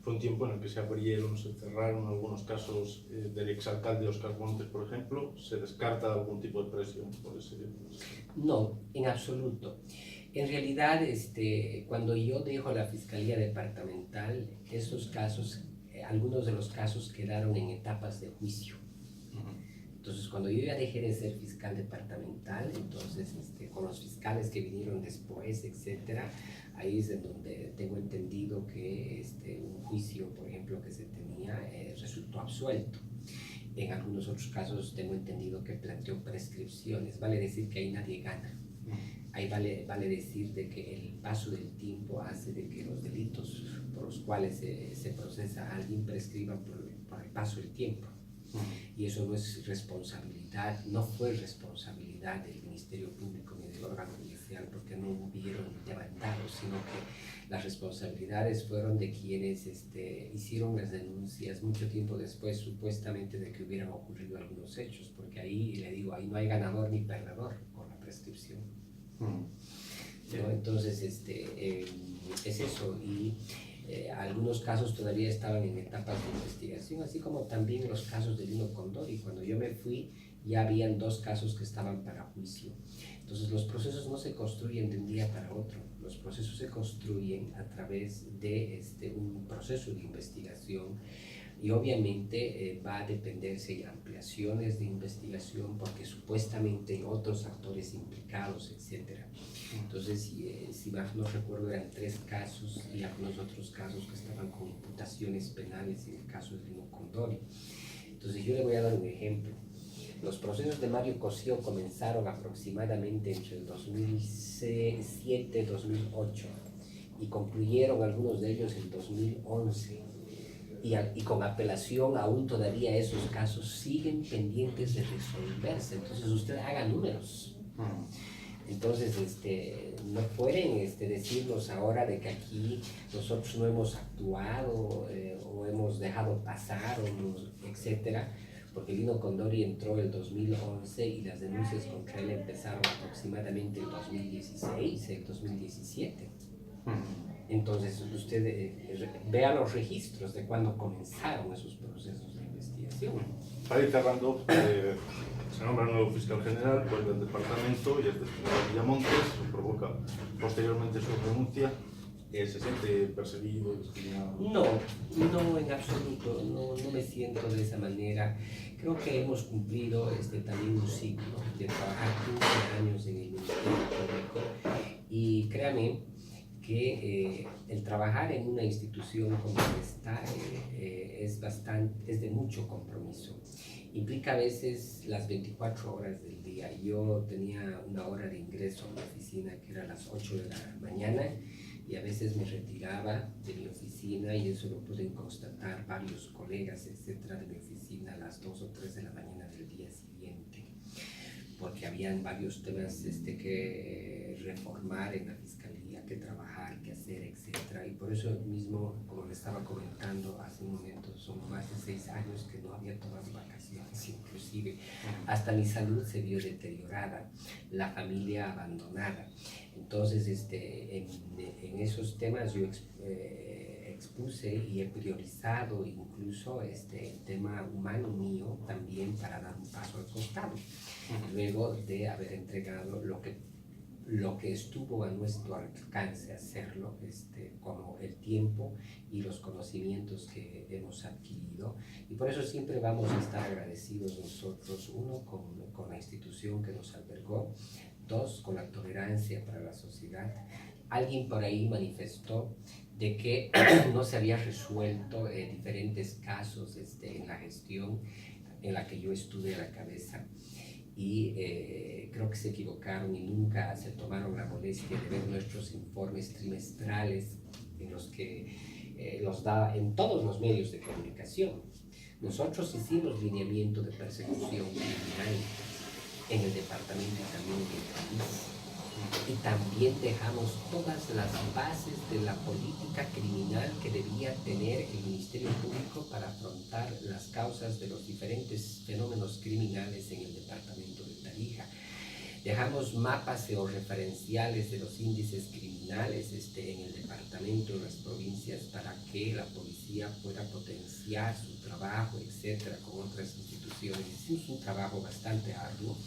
Fue un tiempo en el que se abrieron, se cerraron algunos casos del exalcalde Óscar Montes, por ejemplo. ¿Se descarta algún tipo de presión por ese? No, en absoluto. En realidad, cuando yo dejo la Fiscalía Departamental, esos casos, algunos de los casos quedaron en etapas de juicio. Entonces, cuando yo ya dejé de ser fiscal departamental, entonces con los fiscales que vinieron después, etcétera, ahí es en donde tengo entendido que un juicio, por ejemplo, que se tenía, resultó absuelto. En algunos otros casos tengo entendido que planteó prescripciones, vale decir que ahí nadie gana. Ahí vale decir de que el paso del tiempo hace de que los delitos por los cuales se procesa a alguien prescriban por el paso del tiempo. Y eso no es responsabilidad, no fue responsabilidad del Ministerio Público ni del órgano judicial, porque no hubieron demandados, sino que las responsabilidades fueron de quienes hicieron las denuncias mucho tiempo después, supuestamente, de que hubieran ocurrido algunos hechos, porque ahí, le digo, ahí no hay ganador ni perdedor con la prescripción. ¿No? Entonces, es eso, y algunos casos todavía estaban en etapas de investigación, así como también los casos de Lino Condori. Cuando yo me fui, ya habían 2 casos que estaban para juicio. Entonces, los procesos no se construyen de un día para otro, los procesos se construyen a través de un proceso de investigación, y obviamente va a depender si hay ampliaciones de investigación, porque supuestamente hay otros actores implicados, etcétera. Entonces, si más no recuerdo, eran 3 casos y algunos otros casos que estaban con imputaciones penales, en el caso de Lino Condori. Entonces, yo le voy a dar un ejemplo. Los procesos de Mario Cosío comenzaron aproximadamente entre el 2007 y 2008 y concluyeron algunos de ellos en 2011. Y con apelación aún todavía esos casos siguen pendientes de resolverse. Entonces usted haga números. Entonces no pueden decirnos ahora de que aquí nosotros no hemos actuado o hemos dejado pasar, etcétera, porque Lino Condori entró el 2011 y las denuncias contra él empezaron aproximadamente el 2016, el 2017. Entonces usted vea los registros de cuando comenzaron esos procesos de investigación. Para ir cerrando, se nombra nuevo fiscal general, vuelve al departamento y es destinado a Villamontes, se provoca posteriormente su renuncia. ¿Se siente perseguido, discriminado? No, no en absoluto, no me siento de esa manera. Creo que hemos cumplido también un ciclo de trabajar 15 años en el Ministerio Público y créame que el trabajar en una institución como esta es de mucho compromiso. Implica a veces las 24 horas del día. Yo tenía una hora de ingreso a la oficina que era a las 8 de la mañana y a veces me retiraba de mi oficina y eso lo pueden constatar varios colegas, etcétera, de mi oficina a las 2 o 3 de la mañana del día siguiente, porque habían varios temas que reformar en la fiscalía, que trabajar, que hacer, etcétera. Y por eso mismo, como le estaba comentando hace un momento, son más de 6 años que no había tomado vacaciones, inclusive hasta mi salud se vio deteriorada, la familia abandonada. Entonces, en esos temas yo expuse y he priorizado incluso el tema humano mío también para dar un paso al costado, luego de haber entregado lo que estuvo a nuestro alcance hacerlo, como el tiempo y los conocimientos que hemos adquirido. Y por eso siempre vamos a estar agradecidos nosotros, uno, con la institución que nos albergó, dos, con la tolerancia para la sociedad. Alguien por ahí manifestó de que no se había resuelto diferentes casos en la gestión en la que yo estuve a la cabeza. Y creo que se equivocaron y nunca se tomaron la molestia de ver nuestros informes trimestrales en los que los da en todos los medios de comunicación. Nosotros hicimos lineamiento de persecución criminal en el departamento y también en el país. Y también dejamos todas las bases de la política criminal que debía tener el Ministerio Público para afrontar las causas de los diferentes fenómenos criminales en el departamento de Tarija. Dejamos mapas georreferenciales de los índices criminales en el departamento, en las provincias, para que la policía pueda potenciar su trabajo, etcétera, con otras instituciones. Hicimos un trabajo bastante arduo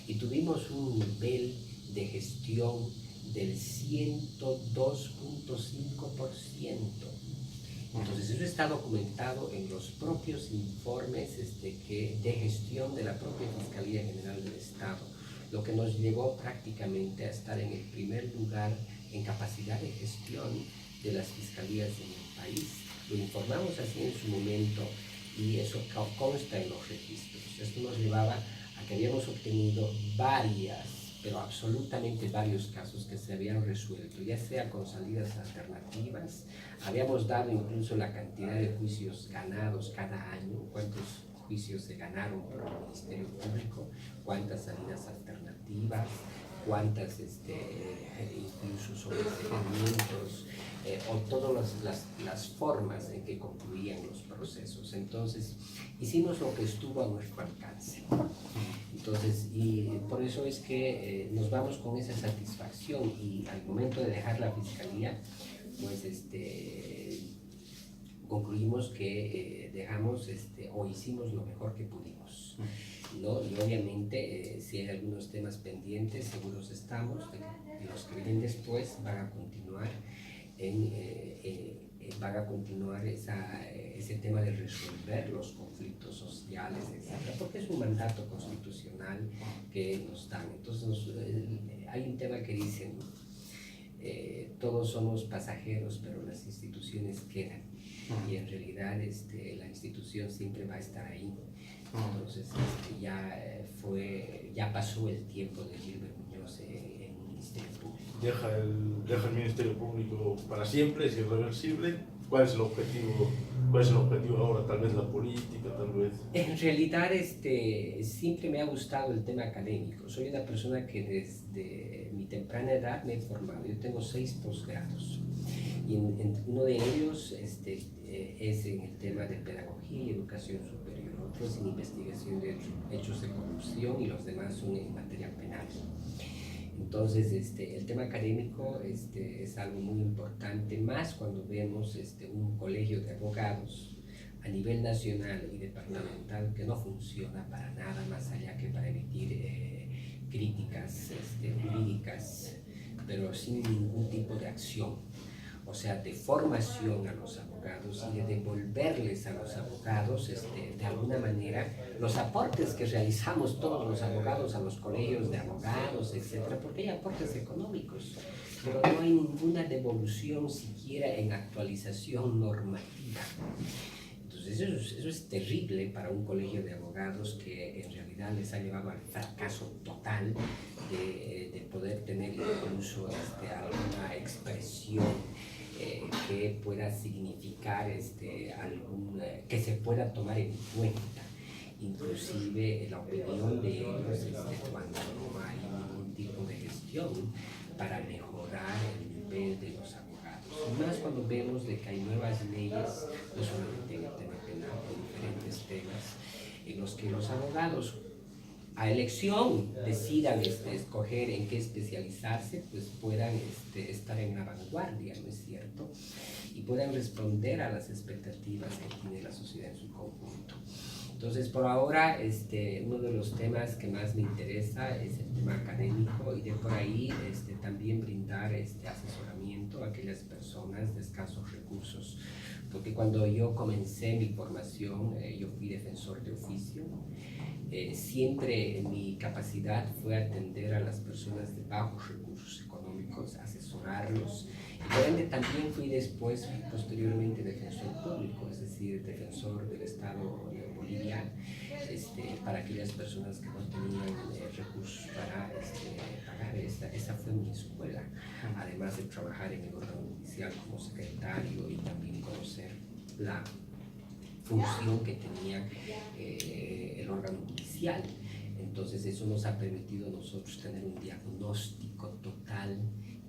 y tuvimos un nivel de gestión del 102.5%. Entonces eso está documentado en los propios informes de gestión de la propia Fiscalía General del Estado, lo que nos llevó prácticamente a estar en el primer lugar en capacidad de gestión de las fiscalías en el país. Lo informamos así en su momento y eso consta en los registros. Esto nos llevaba a que habíamos obtenido pero absolutamente varios casos que se habían resuelto, ya sea con salidas alternativas. Habíamos dado incluso la cantidad de juicios ganados cada año, cuántos juicios se ganaron por el Ministerio Público, cuántas salidas alternativas, cuántas incluso sobreseimientos, o todas las formas en que concluían los procesos. Entonces, hicimos lo que estuvo a nuestro alcance. Entonces, y por eso es que nos vamos con esa satisfacción y al momento de dejar la fiscalía, pues concluimos que dejamos o hicimos lo mejor que pudimos, ¿no? Y obviamente si hay algunos temas pendientes, seguros estamos de que los que vienen después van a continuar ese tema de resolver los conflictos sociales, etc., porque es un mandato constitucional que nos dan. Entonces hay un tema que dicen, todos somos pasajeros, pero las instituciones quedan, y en realidad la institución siempre va a estar ahí. Entonces ya pasó el tiempo de Gilbert Muñoz en el Ministerio Público. Deja el Ministerio Público para siempre, es irreversible. ¿Cuál es el objetivo? ¿Cuál es el objetivo ahora? Tal vez la política, tal vez. En realidad siempre me ha gustado el tema académico. Soy una persona que desde mi temprana edad me he formado. Yo tengo 6 posgrados y uno de ellos es en el tema de pedagogía y educación superior, otros en investigación de hechos de corrupción y los demás son en materia penal. Entonces, el tema académico es algo muy importante, más cuando vemos un colegio de abogados a nivel nacional y departamental que no funciona para nada más allá que para emitir críticas jurídicas, pero sin ningún tipo de acción. o sea, de formación a los abogados y de devolverles a los abogados, de alguna manera, los aportes que realizamos todos los abogados a los colegios de abogados, etcétera, porque hay aportes económicos, pero no hay ninguna devolución siquiera en actualización normativa. Entonces eso es terrible para un colegio de abogados que en realidad les ha llevado al fracaso total de poder tener incluso alguna expresión que pueda significar que se pueda tomar en cuenta, inclusive la opinión de ellos cuando no hay ningún tipo de gestión para mejorar el nivel de los abogados. Y más cuando vemos de que hay nuevas leyes, no solamente en el tema penal, en diferentes temas, en los que los abogados a elección decidan escoger en qué especializarse, pues puedan estar en la vanguardia, ¿no es cierto? Y puedan responder a las expectativas que tiene la sociedad en su conjunto. Entonces, por ahora, uno de los temas que más me interesa es el tema académico y de por ahí también brindar asesoramiento a aquellas personas de escasos recursos. Porque cuando yo comencé mi formación, yo fui defensor de oficio. Siempre mi capacidad fue atender a las personas de bajos recursos económicos, asesorarlos. Y por ende también fui después, posteriormente, defensor público, es decir, defensor del Estado de Bolivia, para aquellas personas que no tenían recursos para pagar. Esa fue mi escuela, además de trabajar en el órgano judicial como secretario y también conocer la función que tenía el órgano judicial. Entonces eso nos ha permitido a nosotros tener un diagnóstico total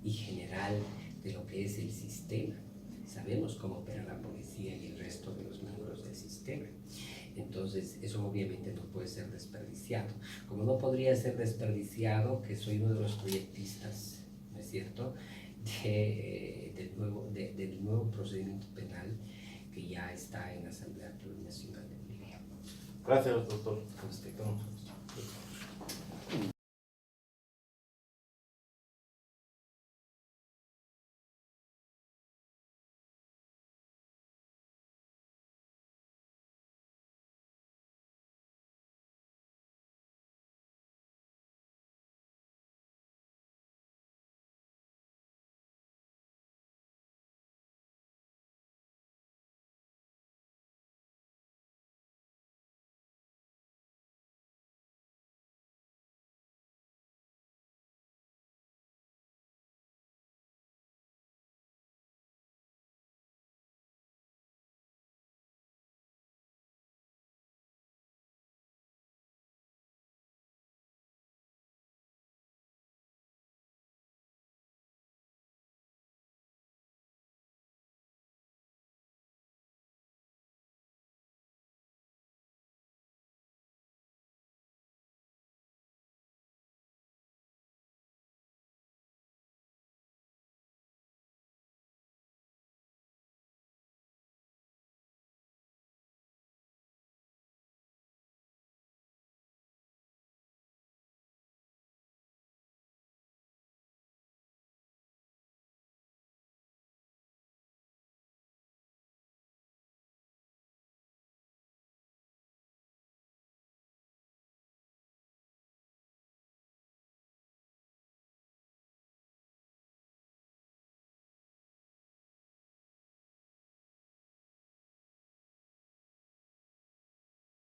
y general de lo que es el sistema. Sabemos cómo opera la policía y el resto de los miembros del sistema. Entonces eso obviamente no puede ser desperdiciado. Como no podría ser desperdiciado que soy uno de los proyectistas, ¿no es cierto?, del nuevo procedimiento penal que ya está en la Asamblea Plurinacional de Bolivia. Gracias, doctor.